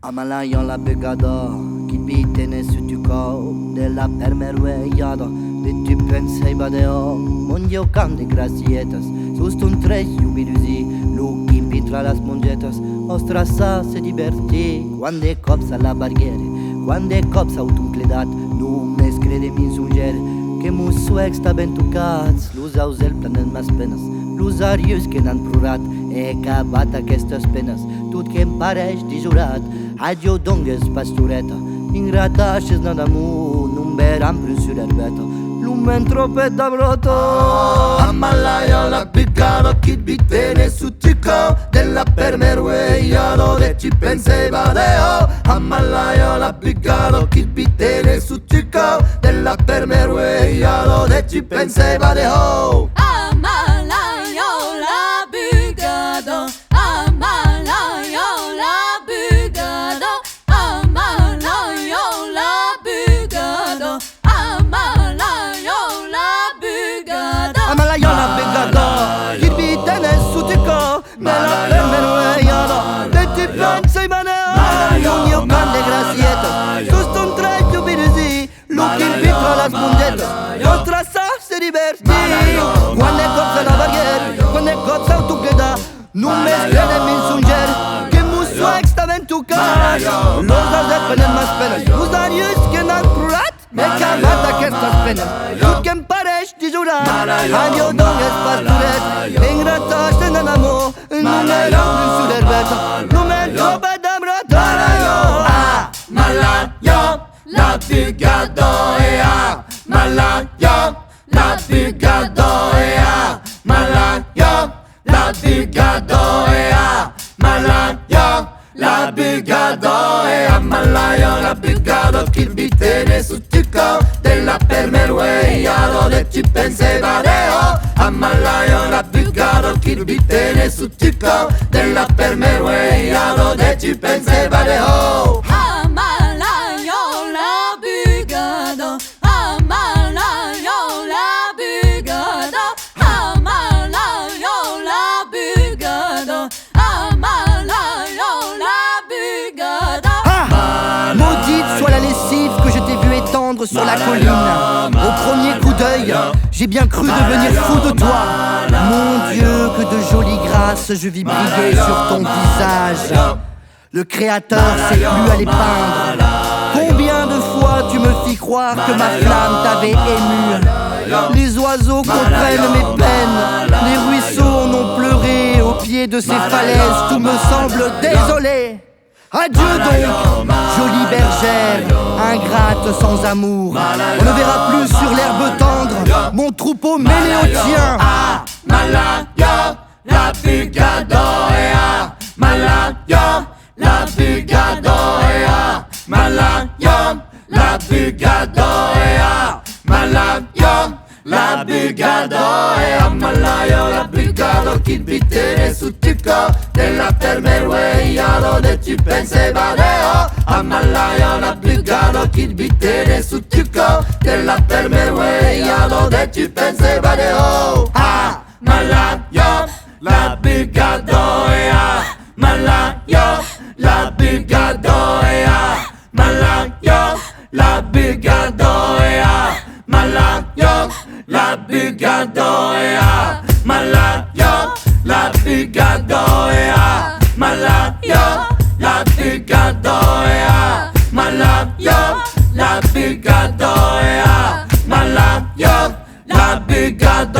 Amalayan la pecada, que bitene su tu cau, de la permeruellada, de tu pensei badeo, mondio can de gracietas, sustun tres jubilusi, lu chimpi tra las mongetas, ostra sa se diverti, quando copsa la barriere, quando copsa autoncledat, nu mes crede min sungere, que musu exta bentucats, luz ausel planen mas penas, luz arius que n'han prurat, e acabat aquestes penes, tot que em pareix de jurat, adio dongues pastoreta, ingrata aixes nadamu, non veram plus sur herbeta, lumen tropeta broto. Amalaya la picado che bitene su tico della permeruellado de ci penseva deo. Amalaya la picado che bitene su tico della permeruellado de ci penseva deo. Amalaya la picado, Amalaya la picado, Amalaya la picado, Amalaya la picado. Amalayan la pecada, que bitene su tico, della permeruellado, de ti pensei badeo, mondio can de gracietas, sustun tres jubilusi, lu chimpi tra las mongetas, ostra sa se diverti, quando copsa la barriere, quando copsa autocleda, non mes crede min sunger, que musu exta ventucat, los ausel planen mas penas, luz arius que n'han prurat, e acabat aquestes penes, tot que em pareix de jurat, adio dongues pastoret, ingrata se n'amor, non era un sur herbeta, non men troba d'amrata. Malaya la picado Malaya la picado Malaya la picado Malaya la picado Malaya la picado che bitene su tico della permeruellado de ci penseva deo. Amalaya la picado che bitene su tico della permeruellado de ci penseva deo. Amalaya la picado, Amalaya la picado, Amalaya la picado, Amalaya la picado. Maudite soit la lessive que je t'ai vu étendre sur la colline. Au premier coup d'œil, j'ai bien cru devenir fou de toi. Mon Dieu, que de jolies grâces je vis briller sur ton visage. Le créateur s'est plu à les peindre. Combien de fois tu me fis croire que ma flamme t'avait ému. Les oiseaux comprennent mes peines, les ruisseaux en ont pleuré. Au pied de ces falaises, tout me semble désolé. Adieu donc, jolie bergère, ingrate sans amour. On ne verra plus sur l'herbe tendre mon troupeau mêlé au tien. Malaya la picado Malaya la picado Malaya la picado Malaya la picado Malaya la picado che bitene su tico della permeruellado de ci penseva deo. Amalaya la picado che bitene su tico della permeruellado de ci penseva deo. Malaya la picado Malaya la picado Malaya la picado Malaya la picado Malaya la picado Malaya la picado Malaya la picado Malaya la picado